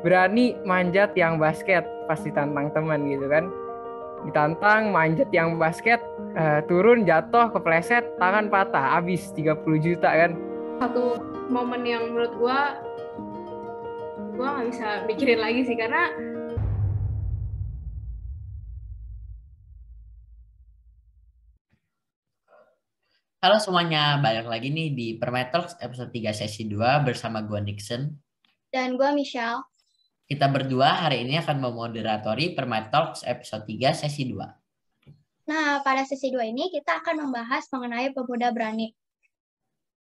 berani manjat yang basket pas ditantang teman gitu kan. Ditantang manjat yang basket, turun jatuh kepleset tangan patah habis 30 juta kan. Satu momen yang menurut gue nggak bisa mikirin lagi sih, karena Halo semuanya, balik lagi nih di Permai Talks episode 3 sesi 2 bersama gue Nixon. Dan gue Michelle. Kita berdua hari ini akan memoderatori Permai Talks episode 3 sesi 2. Nah, pada sesi 2 ini kita akan membahas mengenai pemuda berani.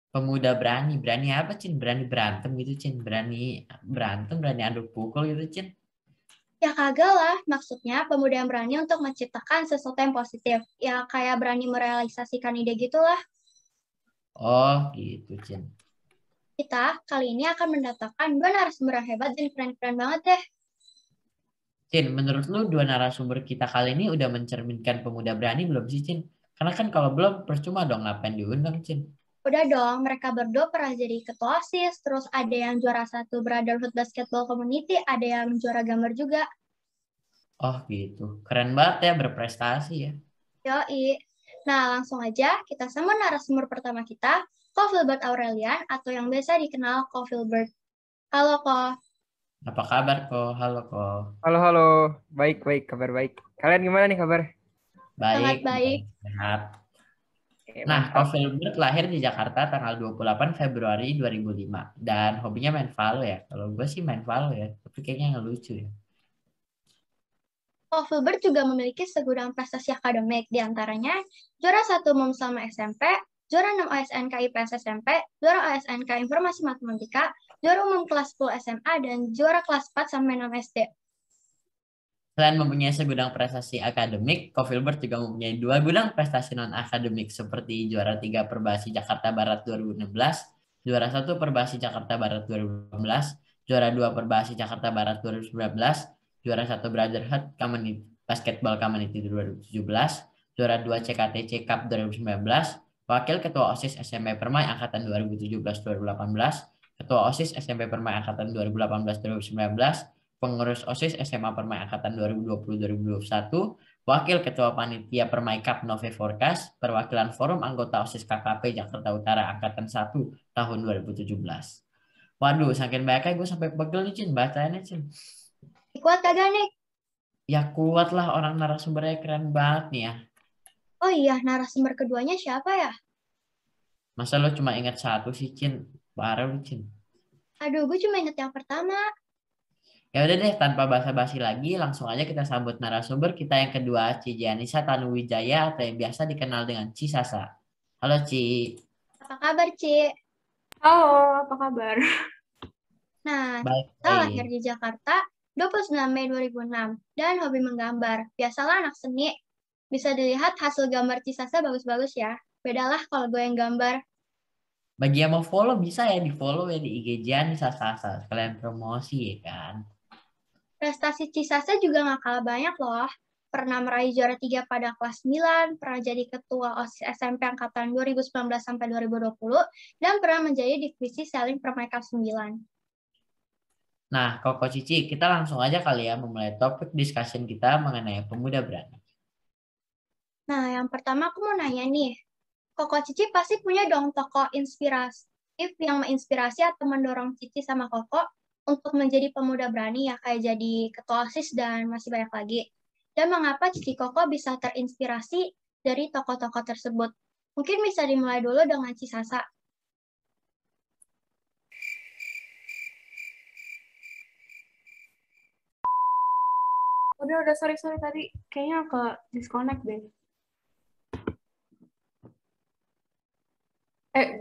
Pemuda berani, berani apa Cin? Berani berantem gitu Cin? Berani berantem, berani adu pukul gitu Cin? Ya kagak lah, maksudnya pemuda yang berani untuk menciptakan sesuatu yang positif. Ya kayak berani merealisasikan ide gitulah. Oh gitu Cin. Kita kali ini akan mendatangkan dua narasumber yang hebat dan keren-keren banget deh. Cin, menurut lu dua narasumber kita kali ini udah mencerminkan pemuda berani belum sih Cin? Karena kan kalau belum percuma dong ngapain diundang Cin? Udah dong, mereka berdua pernah jadi ketua OSIS, terus ada yang juara 1 Brotherhood Basketball Community, ada yang juara gambar juga. Oh gitu, keren banget ya, berprestasi ya. Yoi. Nah, langsung aja kita sama narasumber pertama kita, Ko Filbert Aurelian, atau yang biasa dikenal Ko Filbert. Halo, Ko. Apa kabar kok? Halo kok. Halo, baik, kabar baik. Kalian gimana nih kabar? Sangat Baik, baik. sehat. Nah, Mantap. Ko Filbert lahir di Jakarta tanggal 28 Februari 2005 dan hobinya main Valo ya. Kalau gue sih main Valo ya, tapi kayaknya nggak lucu ya. Ko Filbert juga memiliki segudang prestasi akademik, diantaranya juara 1 umum selama SMP, juara 6 OSNK IPS SMP, juara OSNK Informasi Matematika, juara umum kelas 10 SMA, dan juara kelas 4 sampai 6 SD. Selain mempunyai segudang prestasi akademik, Ko Filbert juga mempunyai dua gudang prestasi non-akademik seperti juara 3 Perbasi Jakarta Barat 2016, juara 1 Perbasi Jakarta Barat 2018, juara 2 Perbasi Jakarta Barat 2019, juara 1 Brotherhood Community Basketball Community 2017, juara 2 CKTC Cup 2019, Wakil Ketua OSIS SMP Permai Angkatan 2017-2018, Ketua OSIS SMP Permai Angkatan 2018-2019, Pengurus OSIS SMA Permai Angkatan 2020-2021, Wakil Ketua Panitia Permai Cup Nove Forecast, Perwakilan Forum Anggota OSIS KKP Jakarta Utara Angkatan 1 tahun 2017. Waduh, saking banyaknya gue sampai pegel nih, Cin, bacanya, Cin. Kuat kagak nih? Ya kuat lah, orang narasumbernya keren banget nih ya. Oh iya, narasumber keduanya siapa ya? Masa lo cuma ingat satu sih, Cin? Parah lu, Cin. Aduh, gue cuma inget yang pertama. Ya udah deh, tanpa basa-basi lagi, langsung aja kita sambut narasumber kita yang kedua, Ci Janisa Tanuwijaya atau yang biasa dikenal dengan Ci Sasa. Halo Ci. Apa kabar, Ci? halo, apa kabar? Nah, Baik, kita lahir baik. di Jakarta 29 Mei 2006 dan hobi menggambar. Biasalah anak seni. Bisa dilihat hasil gambar Cisasa bagus-bagus ya. Bedalah kalau gue yang gambar. Bagi yang mau follow bisa ya di follow ya di IG Janisa Sasa. Sekalian promosi ya kan. Prestasi Cisasa juga nggak kalah banyak loh. Pernah meraih juara 3 pada kelas 9, pernah jadi ketua OSIS SMP angkatan 2019 sampai 2020, dan pernah menjadi divisi selling Permai Cup 9. Nah, Koko Cici, kita langsung aja kali ya memulai topik discussion kita mengenai pemuda berani. Nah, yang pertama aku mau nanya nih, Koko Cici pasti punya dong tokoh inspiratif yang menginspirasi atau mendorong Cici sama Koko untuk menjadi pemuda berani ya, kayak jadi ketua OSIS dan masih banyak lagi. Dan mengapa Cici Koko bisa terinspirasi dari tokoh-tokoh tersebut? Mungkin bisa dimulai dulu dengan Cisasa. Udah, sorry tadi. Kayaknya ke disconnect deh.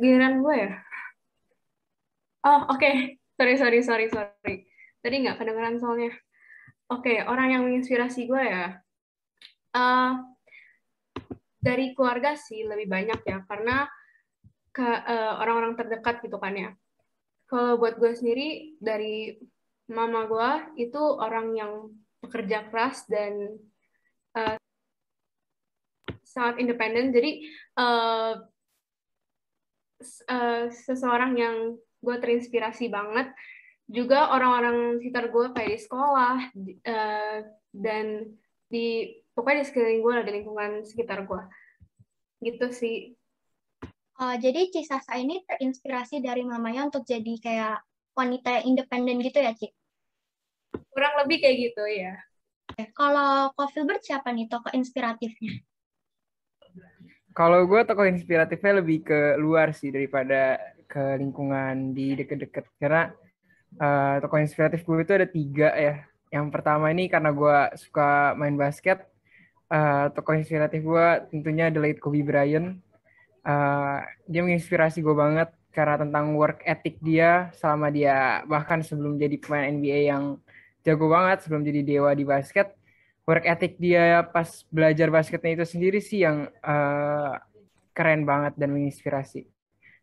Giliran gue ya? Oh, oke. Sorry. Tadi nggak kedengeran soalnya. Oke, orang yang menginspirasi gue ya. Eh, dari keluarga sih lebih banyak ya, karena ke orang-orang terdekat gitu kan ya. Kalau buat gue sendiri, dari mama gue itu orang yang pekerja keras dan sangat independen. Jadi seseorang yang gue terinspirasi banget juga orang-orang sekitar gue kayak di sekolah dan pokoknya di sekeliling gue lah, di lingkungan sekitar gue gitu sih. Jadi Cisasa ini terinspirasi dari mamanya untuk jadi kayak wanita yang independen gitu ya, Ci? Kurang lebih kayak gitu ya. Kalau Ko Filbert siapa nih tokoh inspiratifnya? Kalau gue tokoh inspiratifnya lebih ke luar sih daripada ke lingkungan di deket-deket. Karena tokoh inspiratif gue itu ada 3 ya. Yang pertama ini karena gue suka main basket. Tokoh inspiratif gue tentunya adalah Kobe Bryant. Dia menginspirasi gue banget karena tentang work ethic dia selama dia bahkan sebelum jadi pemain NBA yang jago banget, sebelum jadi dewa di basket, work ethic dia pas belajar basketnya itu sendiri sih yang keren banget dan menginspirasi.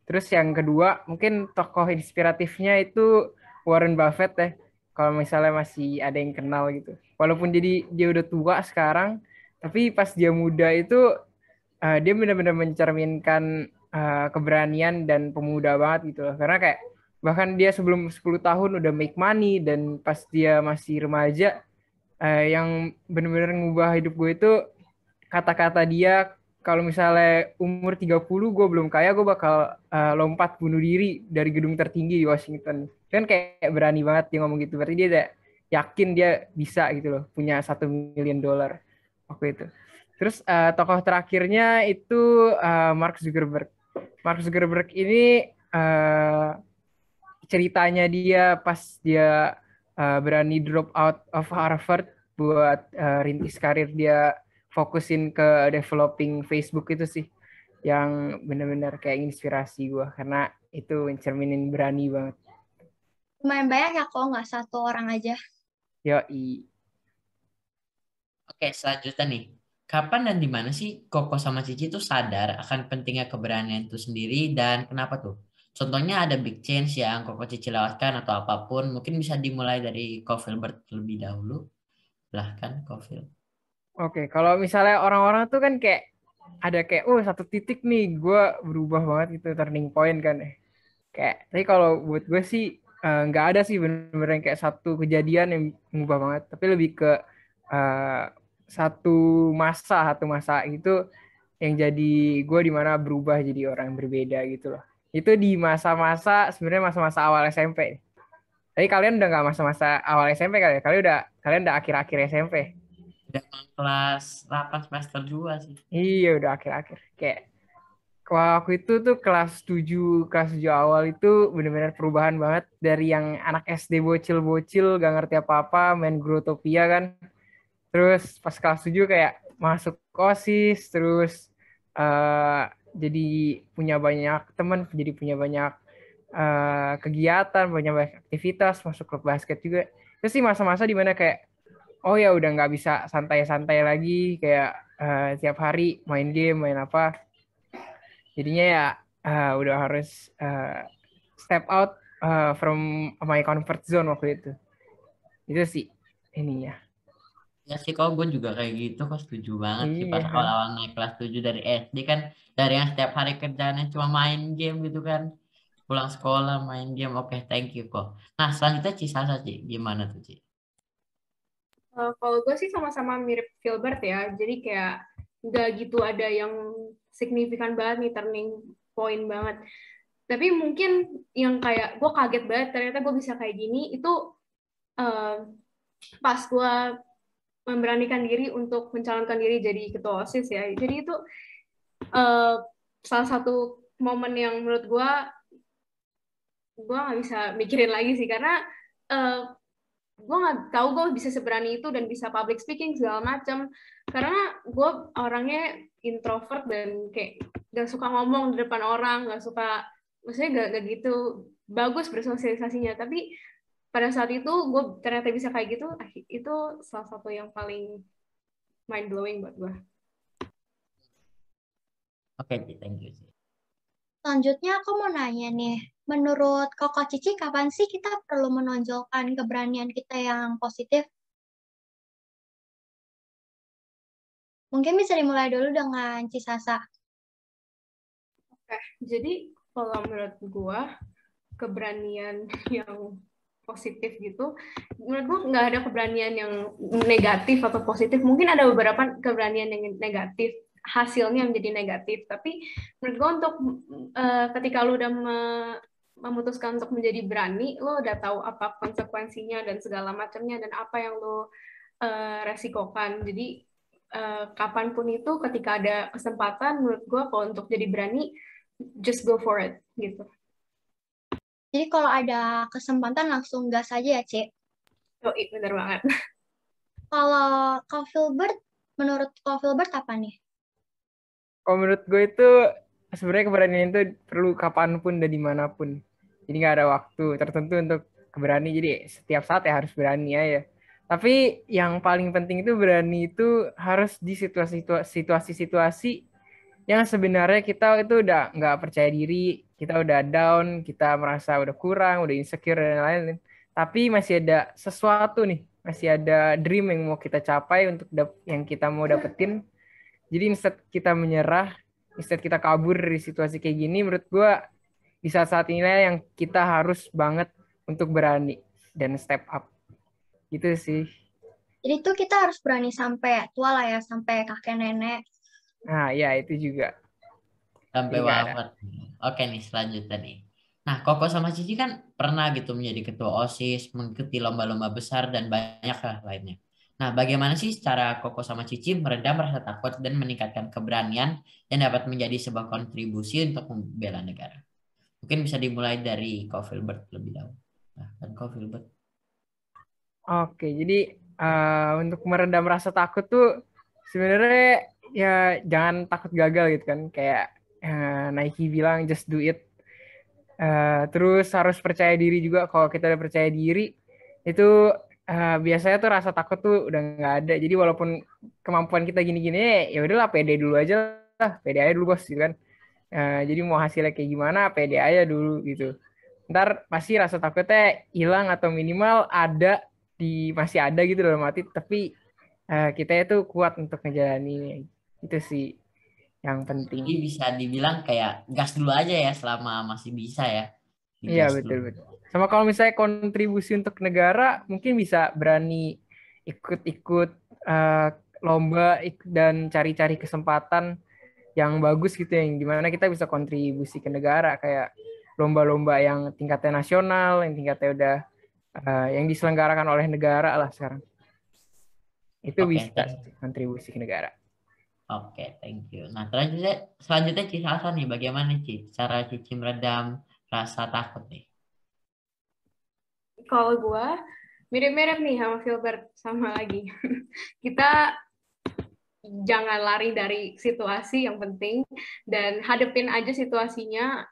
Terus yang kedua mungkin tokoh inspiratifnya itu Warren Buffett ya, kalau misalnya masih ada yang kenal gitu. Walaupun jadi dia udah tua sekarang, tapi pas dia muda itu dia benar-benar mencerminkan keberanian dan pemuda banget gitu loh. Karena kayak bahkan dia sebelum 10 tahun udah make money, dan pas dia masih remaja yang benar-benar ngubah hidup gue itu kata-kata dia, kalau misalnya umur 30 gue belum kaya, gue bakal lompat bunuh diri dari gedung tertinggi di Washington. Kan kayak berani banget dia ngomong gitu. Berarti dia udah yakin dia bisa gitu loh, punya $1 million waktu itu. Terus tokoh terakhirnya itu Mark Zuckerberg. Mark Zuckerberg ini ceritanya dia pas dia berani drop out of Harvard buat rintis karir dia, fokusin ke developing Facebook, itu sih yang benar-benar kayak inspirasi gue, karena itu mencerminin berani banget. Lumayan banyak ya kok, nggak satu orang aja. Yoi. Oke, selanjutnya nih. Kapan dan di mana sih Koko sama Cici tuh sadar akan pentingnya keberanian itu sendiri dan kenapa tuh? Contohnya ada big change yang Koko Cici lewatkan atau apapun. Mungkin bisa dimulai dari Ko Filbert terlebih dahulu. Silahkan, Ko Fil. Oke, kalau misalnya orang-orang tuh kan kayak ada kayak satu titik nih gue berubah banget, itu turning point kan ya. Tapi kalau buat gue sih nggak ada sih bener-bener yang kayak satu kejadian yang mengubah banget, tapi lebih ke eh, satu masa itu yang jadi gue di mana berubah jadi orang yang berbeda gitu loh. Itu di masa-masa, sebenarnya masa-masa awal SMP. Tapi kalian udah nggak masa-masa awal SMP kali ya? Kalian udah akhir-akhir SMP. Udah kelas 8 semester 2 sih. Iya, udah akhir-akhir. Kayak waktu itu tuh kelas 7 awal itu benar-benar perubahan banget dari yang anak SD bocil-bocil gak ngerti apa-apa, main Growtopia kan. Terus pas kelas 7 kayak masuk OSIS, terus eh, jadi punya banyak teman, jadi punya banyak kegiatan, banyak aktivitas, masuk klub basket juga. Itu sih masa-masa dimana kayak oh ya udah nggak bisa santai-santai lagi, kayak tiap hari main game, main apa. Jadinya ya udah harus step out from my comfort zone waktu itu. Itu sih ininya. Ya sih, kok gue juga kayak gitu, kok setuju banget sih pas Iya. awal-awal naik kelas 7 dari SD kan, dari yang setiap hari kerjaannya cuma main game gitu kan, pulang sekolah main game. Oke, thank you kok. Nah, selanjutnya Cisasa, Ci, gimana tuh, Ci? Kalau gue sih sama-sama mirip Filbert ya, jadi kayak nggak gitu ada yang signifikan banget nih, turning point banget. Tapi mungkin yang kayak gue kaget banget ternyata gue bisa kayak gini itu pas gue memberanikan diri untuk mencalonkan diri jadi ketua OSIS ya. Jadi itu salah satu momen yang menurut gue nggak bisa mikirin lagi sih, karena gue nggak tahu gue bisa seberani itu dan bisa public speaking segala macam, karena gue orangnya introvert dan kayak gak suka ngomong di depan orang, gak suka, maksudnya gak gitu bagus bersosialisasinya. Tapi pada saat itu gue ternyata bisa kayak gitu, itu salah satu yang paling mind blowing buat gue. Oke, Ci, thank you, Ci. Selanjutnya aku mau nanya nih, menurut Koko Cici kapan sih kita perlu menonjolkan keberanian kita yang positif? Mungkin bisa dimulai dulu dengan Cisasa. Oke, jadi kalau menurut gue keberanian yang positif gitu. Menurut gue nggak ada keberanian yang negatif atau positif. Mungkin ada beberapa keberanian yang negatif, hasilnya menjadi negatif. Tapi menurut gue untuk ketika lu udah memutuskan untuk menjadi berani, lo udah tahu apa konsekuensinya dan segala macamnya dan apa yang lo resikokan. Jadi kapanpun itu ketika ada kesempatan, menurut gue kalau untuk jadi berani, just go for it gitu. Jadi kalau ada kesempatan langsung gas aja ya, Cik. Oh, bener banget. Kalau Kak Filbert, menurut Kak Filbert apa nih? Kalau menurut gue itu sebenarnya keberanian itu perlu kapanpun dan dimanapun. Jadi nggak ada waktu tertentu untuk keberani. Jadi setiap saat ya harus berani ya. Tapi yang paling penting itu berani itu harus di situasi-situasi yang sebenarnya kita itu udah nggak percaya diri, kita udah down, kita merasa udah kurang, udah insecure dan lain-lain. Tapi masih ada sesuatu nih, masih ada dream yang mau kita capai untuk yang kita mau dapetin. Jadi instead kita menyerah, instead kita kabur dari situasi kayak gini, menurut gue di saat-saat inilah yang kita harus banget untuk berani dan step up. Gitu sih. Jadi tuh kita harus berani sampai tua lah ya, sampai kakek nenek. Nah, ya itu juga. Sampai Jadi nggak ada. wafat. Oke nih, selanjutnya nih. Nah, Koko sama Cici kan pernah gitu menjadi ketua OSIS, mengikuti lomba-lomba besar dan banyak lah lainnya. Nah, bagaimana sih cara Koko sama Cici meredam rasa takut dan meningkatkan keberanian yang dapat menjadi sebuah kontribusi untuk membela negara? Mungkin bisa dimulai dari Ko Filbert lebih dahulu. Nah, kan Ko Filbert. Oke, jadi untuk meredam rasa takut tuh sebenarnya ya jangan takut gagal gitu kan. Kayak Nike bilang just do it. Terus harus percaya diri juga. Kalau kita udah percaya diri itu biasanya tuh rasa takut tuh udah nggak ada. Jadi walaupun kemampuan kita gini-gini ya udahlah pede dulu aja lah, pede aja dulu bos gitu kan. Jadi mau hasilnya kayak gimana pede aja dulu gitu. Ntar pasti rasa takutnya hilang atau minimal masih ada gitu dalam hati, tapi kita itu kuat untuk ngejalaninnya. Itu sih yang penting. Jadi bisa dibilang kayak gas dulu aja ya selama masih bisa ya. Iya, Digas betul dulu. betul. Sama kalau misalnya kontribusi untuk negara, mungkin bisa berani ikut-ikut eh, lomba dan cari-cari kesempatan yang bagus gitu, yang dimana kita bisa kontribusi ke negara, kayak lomba-lomba yang tingkatnya nasional, yang tingkatnya udah yang diselenggarakan oleh negara lah sekarang. Itu Oke, bisa kontribusi ke negara. Oke, thank you. Nah, selanjutnya Ci Salsa nih, bagaimana Ci cara Cici meredam rasa takut nih? Kalau gue mirip-mirip nih sama Filbert, sama lagi. Kita jangan lari dari situasi yang penting dan hadepin aja situasinya,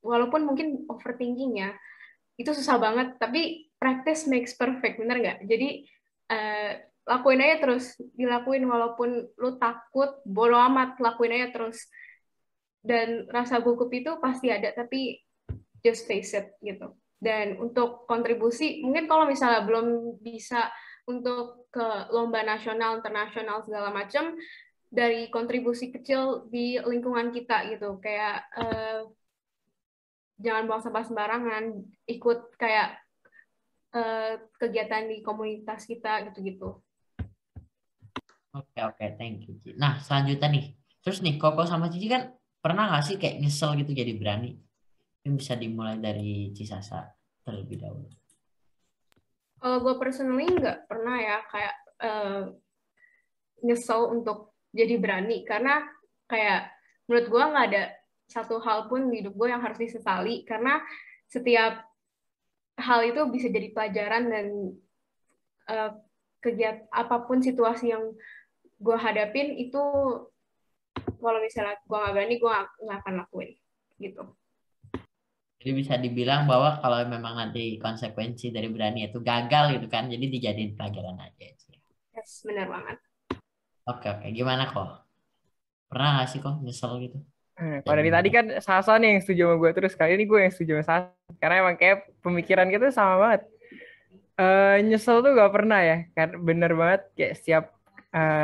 walaupun mungkin overthinking ya, itu susah banget, tapi practice makes perfect, bener nggak? Jadi lakuin aja terus, dilakuin walaupun lu takut, bodo amat, lakuin aja terus. Dan rasa gugup itu pasti ada, tapi just face it gitu. Dan untuk kontribusi, mungkin kalau misalnya belum bisa untuk ke lomba nasional, internasional segala macam, dari kontribusi kecil di lingkungan kita gitu, kayak jangan buang sampah sembarangan, ikut kayak kegiatan di komunitas kita gitu-gitu. Oke, thank you Ci. Nah, selanjutnya nih. Terus nih, Koko sama Cici kan pernah nggak sih kayak nyesel gitu jadi berani? Ini bisa dimulai dari Ci Sasa terlebih dahulu. Kalau gue personally nggak pernah ya kayak nyesel untuk jadi berani, karena kayak menurut gue nggak ada satu hal pun di hidup gue yang harus disesali, karena setiap hal itu bisa jadi pelajaran dan kegiatan apapun situasi yang gue hadapin itu, kalau misalnya gue nggak berani, gue nggak akan lakuin gitu. Jadi bisa dibilang bahwa kalau memang nanti konsekuensi dari berani itu gagal gitu kan, jadi dijadiin pelajaran aja Ci. Yes, benar banget. Oke, gimana kok? Pernah nggak sih kok nyesel gitu? Kalau dari tadi kan Sasa nih yang setuju sama gue, terus kali ini gue yang setuju sama Sasa. Karena emang kayak pemikiran kita sama banget. Nyesel tuh gak pernah ya, kan bener banget kayak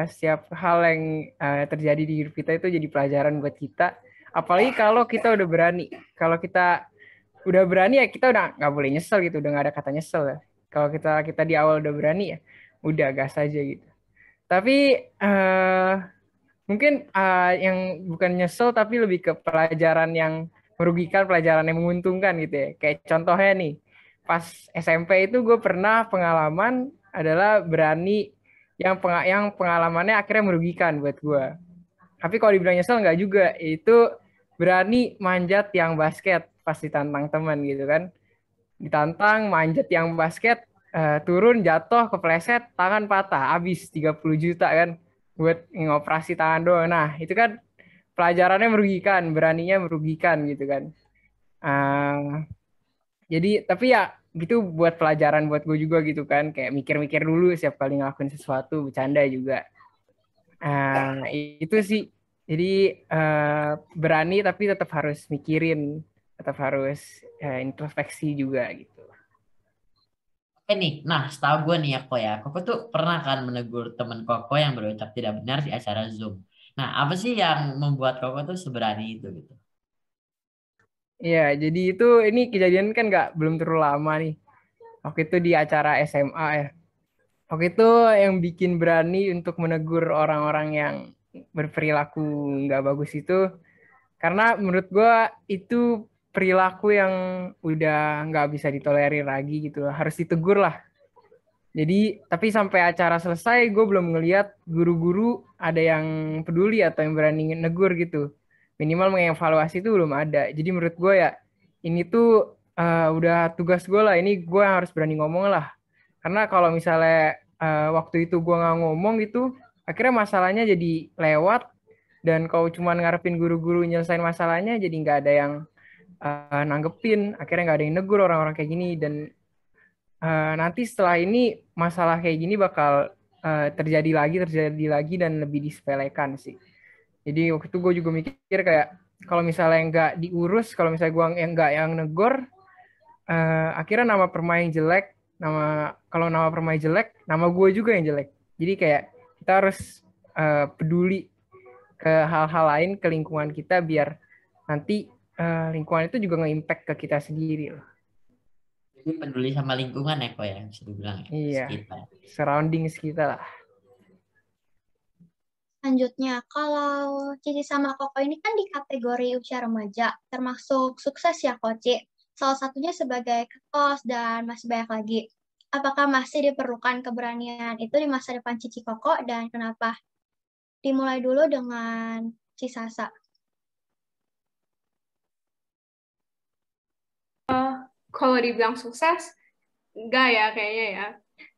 setiap hal yang terjadi di hidup kita itu jadi pelajaran buat kita. Apalagi kalau kita udah berani, kalau kita udah berani ya kita udah nggak boleh nyesel gitu, udah nggak ada kata nyesel ya. Kalau kita kita di awal udah berani ya udah gas aja gitu. Tapi mungkin yang bukan nyesel tapi lebih ke pelajaran yang merugikan, pelajaran yang menguntungkan gitu ya. Kayak contohnya nih, pas SMP itu gue pernah pengalaman adalah berani yang pengalamannya akhirnya merugikan buat gue. Tapi kalau dibilang nyesel nggak juga, itu berani manjat yang basket pas ditantang teman gitu kan. Ditantang manjat yang basket, turun jatuh kepleset tangan patah habis 30 juta kan buat ngoperasi tangan doang. Nah itu kan pelajarannya merugikan, beraninya merugikan gitu kan. Uh, jadi tapi ya gitu buat pelajaran buat gue juga gitu kan, kayak mikir-mikir dulu setiap kali ngelakuin sesuatu, bercanda juga. Itu sih. Jadi berani tapi tetap harus mikirin, tetap harus introspeksi juga gitu. Oke nih, nah setahu gue nih ya, Koko tuh pernah kan menegur temen Koko yang berucap tidak benar di acara Zoom. Nah, apa sih yang membuat Koko tuh seberani itu gitu? Iya, jadi itu ini kejadian kan nggak belum terlalu lama nih. Waktu itu di acara SMA ya. Waktu itu yang bikin berani untuk menegur orang-orang yang berperilaku nggak bagus itu karena menurut gue itu perilaku yang udah nggak bisa ditolerir lagi gitu, harus ditegur lah. Jadi tapi sampai acara selesai gue belum ngeliat guru-guru ada yang peduli atau yang berani negur gitu. Minimal mengevaluasi itu belum ada. Jadi menurut gue ya ini tuh udah tugas gue lah. Ini gue yang harus berani ngomong lah. Karena kalau misalnya waktu itu gue nggak ngomong gitu, akhirnya masalahnya jadi lewat. Dan kalau cuma ngarepin guru-guru nyelesain masalahnya, jadi nggak ada yang nanggepin. Akhirnya nggak ada yang negur orang-orang kayak gini. Dan nanti setelah ini masalah kayak gini bakal terjadi lagi dan lebih disepelekan sih. Jadi waktu itu gue juga mikir kayak kalau misalnya nggak diurus, kalau misalnya gue yang nggak yang negor, akhirnya nama permain jelek, kalau nama permain jelek, nama gue juga yang jelek. Jadi kayak kita harus peduli ke hal-hal lain, ke lingkungan kita biar nanti lingkungan itu juga nge-impact ke kita sendiri loh. Jadi peduli sama lingkungan ya, Ko ya, bisa dibilang ya, Iya, sekitar. surroundings kita lah. Selanjutnya, kalau Cici sama Koko ini kan di kategori usia remaja, termasuk sukses ya, Koci. Salah satunya sebagai kekos dan masih banyak lagi. Apakah masih diperlukan keberanian itu di masa depan Cici Koko dan kenapa? Dimulai dulu dengan Cisasa. Kalau dibilang sukses, enggak ya kayaknya ya.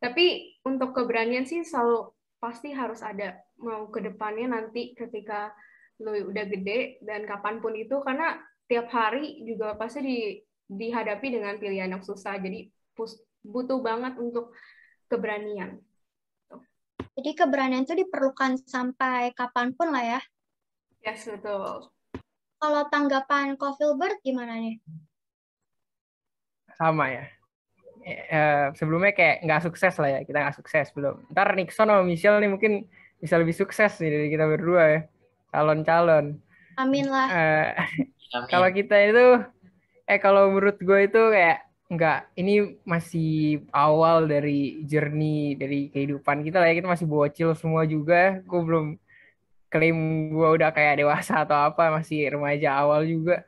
Tapi untuk keberanian sih selalu pasti harus ada. Mau ke depannya nanti ketika lu udah gede dan kapanpun itu, karena tiap hari juga pasti dihadapi dengan pilihan yang susah. Jadi butuh banget untuk keberanian. Jadi keberanian itu diperlukan sampai kapanpun lah ya. Yes, betul. Kalau tanggapan Ko Filbert gimana nih? Sama ya. Sebelumnya kayak nggak sukses lah ya, kita nggak sukses belum. Ntar Nixon sama Michelle nih mungkin bisa lebih sukses nih dari kita berdua ya, calon-calon. Amin lah. Kalau Amin. kita itu kalau menurut gue itu kayak nggak, ini masih awal dari journey dari kehidupan kita lah ya, kita masih bocil semua juga. Gue belum klaim gue udah kayak dewasa atau apa, masih remaja awal juga.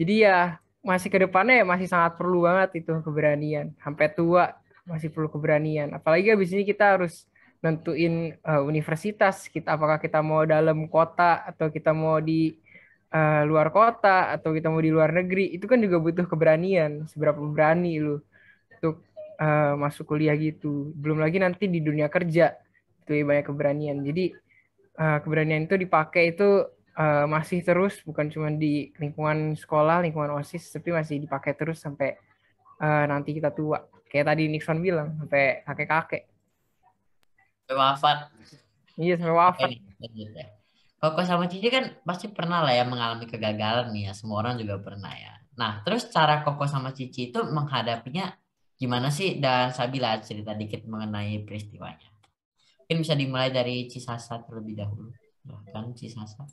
Jadi ya masih ke depannya ya masih sangat perlu banget itu keberanian. Sampai tua masih perlu keberanian. Apalagi abis ini kita harus nentuin universitas kita, apakah kita mau dalam kota atau kita mau di luar kota atau kita mau di luar negeri. Itu kan juga butuh keberanian. Seberapa berani lu untuk masuk kuliah gitu. Belum lagi nanti di dunia kerja itu banyak keberanian. Jadi keberanian itu dipakai itu masih terus, bukan cuma di lingkungan sekolah, lingkungan OSIS, tapi masih dipakai terus sampai nanti kita tua. Kayak tadi Nixon bilang, sampai kakek-kakek. Sampai wafat. Iya, sampai Oke wafat. nih, lanjut ya. Koko sama Cici kan pasti pernah lah ya mengalami kegagalan nih ya. Semua orang juga pernah ya. Nah, terus cara Koko sama Cici itu menghadapinya gimana sih? Dan Sabila cerita dikit mengenai peristiwanya. Mungkin bisa dimulai dari Cisasa terlebih dahulu. Bahkan Cisasa.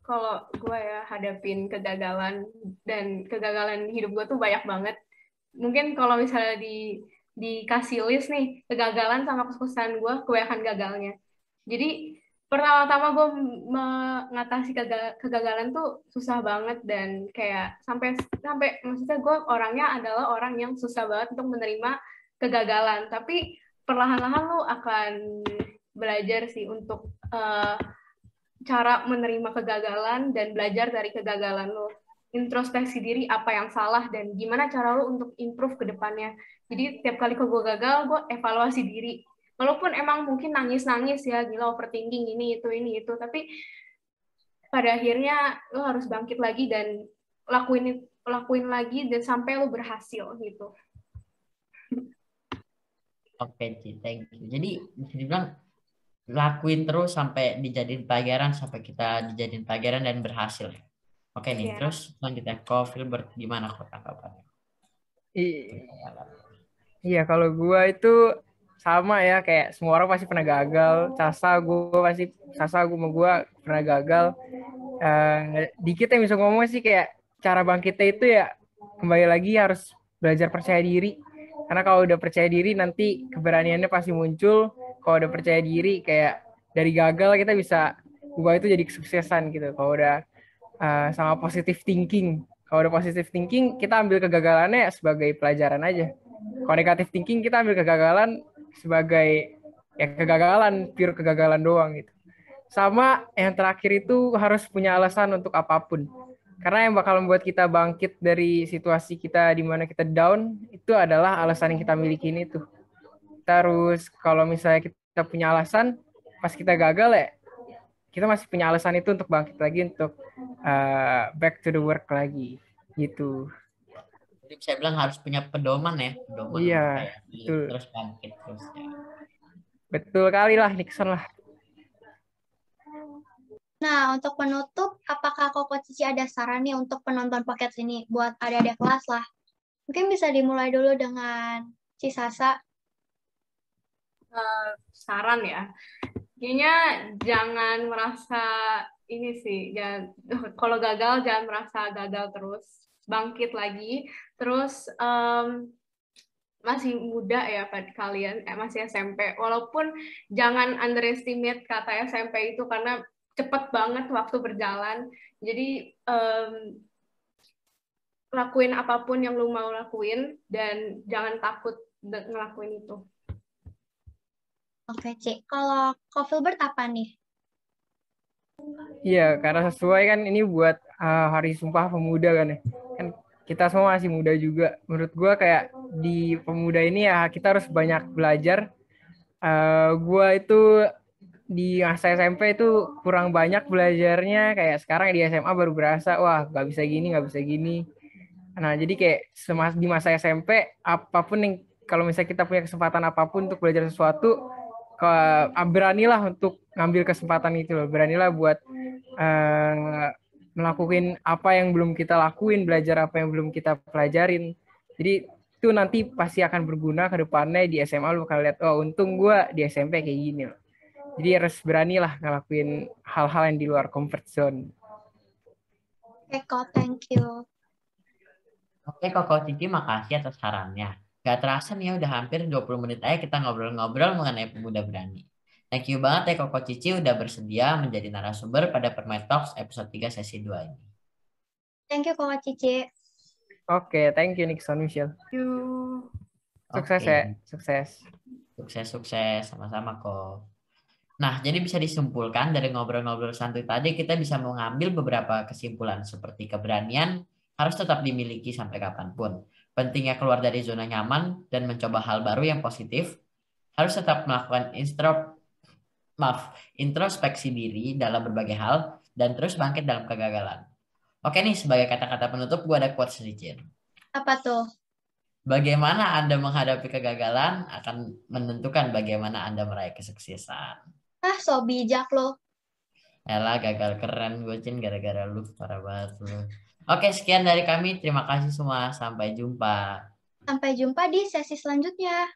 kalau gue ya hadapin kegagalan, dan kegagalan di hidup gue tuh banyak banget. Mungkin kalau misalnya dikasih list nih, kegagalan sama kesuksesan gue, kebanyakan gagalnya. Jadi pertama-tama gue mengatasi kegagalan tuh susah banget, dan kayak sampai maksudnya gue orangnya adalah orang yang susah banget untuk menerima kegagalan. Tapi perlahan-lahan lu akan belajar sih untuk cara menerima kegagalan dan belajar dari kegagalan lo. Introspeksi diri apa yang salah dan gimana cara lo untuk improve ke depannya. Jadi tiap kali gue gagal, gue evaluasi diri. Walaupun emang mungkin nangis-nangis ya, gila overthinking ini itu, tapi pada akhirnya lo harus bangkit lagi dan lakuin lagi dan sampai lo berhasil gitu. Oke, Ci, thank you. Jadi bisa dibilang lakuin terus sampai dijadiin pelajaran, sampai kita dijadiin pelajaran dan berhasil. Oke nih, Iya. terus selanjutnya Ko Filbert, gimana kok tanggapannya? Iya, kalau gue itu sama ya, kayak semua orang pasti pernah gagal. Sasa gue sama gue pernah gagal. Dikit yang bisa ngomong sih kayak cara bangkitnya itu ya kembali lagi harus belajar percaya diri. Karena kalau udah percaya diri nanti keberaniannya pasti muncul. Kalau udah percaya diri kayak dari gagal kita bisa ubah itu jadi kesuksesan gitu. Kalau udah sama positive thinking. Kalau udah positive thinking, kita ambil kegagalannya sebagai pelajaran aja. Kalau negative thinking, kita ambil kegagalan sebagai ya kegagalan, pure kegagalan doang gitu. Sama yang terakhir itu harus punya alasan untuk apapun. Karena yang bakal membuat kita bangkit dari situasi kita di mana kita down, itu adalah alasan yang kita miliki itu. Terus kalau misalnya kita punya alasan, pas kita gagal ya, kita masih punya alasan itu untuk bangkit lagi, untuk back to the work lagi gitu. Jadi saya bilang harus punya pedoman ya, pedoman Iya, untuk kayak betul. terus bangkit terus ya. Betul kali lah, Nixon lah. Nah, untuk penutup, apakah Koko Cici ada saran nih untuk penonton podcast ini buat adik-adik kelas lah? Mungkin bisa dimulai dulu dengan Cisasa. Saran ya. Kayaknya jangan merasa ini sih, kalau gagal jangan merasa gagal terus, bangkit lagi. Terus masih muda ya kalian, masih SMP. Walaupun jangan underestimate kata SMP itu karena cepet banget waktu berjalan. Jadi lakuin apapun yang lu mau lakuin dan jangan takut ngelakuin itu. Oke, Cik. Kalau Ko Filbert apa nih? Iya, karena sesuai kan ini buat Hari Sumpah Pemuda kan ya. Kan kita semua masih muda juga. Menurut gue kayak di pemuda ini ya kita harus banyak belajar. Gue itu di masa SMP itu kurang banyak belajarnya. Kayak sekarang di SMA baru berasa, wah nggak bisa gini, nggak bisa gini. Nah, jadi kayak di masa SMP, apapun yang, kalau misalnya kita punya kesempatan apapun untuk belajar sesuatu, beranilah untuk ngambil kesempatan itu loh. Beranilah buat melakukan apa yang belum kita lakuin, belajar apa yang belum kita pelajarin. Jadi itu nanti pasti akan berguna ke depannya di SMA. Lu bakal lihat, oh untung gue di SMP kayak gini loh. Jadi harus beranilah ngelakuin hal-hal yang di luar comfort zone. Oke, Ko, thank you. Oke, Koko Cici, makasih atas sarannya. Gak terasa nih ya, udah hampir 20 menit aja kita ngobrol-ngobrol mengenai pemuda berani. Thank you banget ya Koko Cici udah bersedia menjadi narasumber pada Permai Talks episode 3 sesi 2 ini. Thank you, Koko Cici. Oke, thank you Nixon Michelle. Sukses Oke. ya, sukses. Sukses, sama-sama kok. Nah, jadi bisa disimpulkan dari ngobrol-ngobrol santuy tadi, kita bisa mengambil beberapa kesimpulan seperti keberanian harus tetap dimiliki sampai kapanpun. Pentingnya keluar dari zona nyaman dan mencoba hal baru yang positif. Harus tetap melakukan introspeksi diri dalam berbagai hal dan terus bangkit dalam kegagalan. Oke nih, sebagai kata-kata penutup, gue ada quotes sedikit. Apa tuh? Bagaimana Anda menghadapi kegagalan akan menentukan bagaimana Anda meraih kesuksesan. So bijak lo. Elah, gagal keren gue Cin gara-gara lu, parah banget lu. Oke, sekian dari kami. Terima kasih semua. Sampai jumpa. Sampai jumpa di sesi selanjutnya.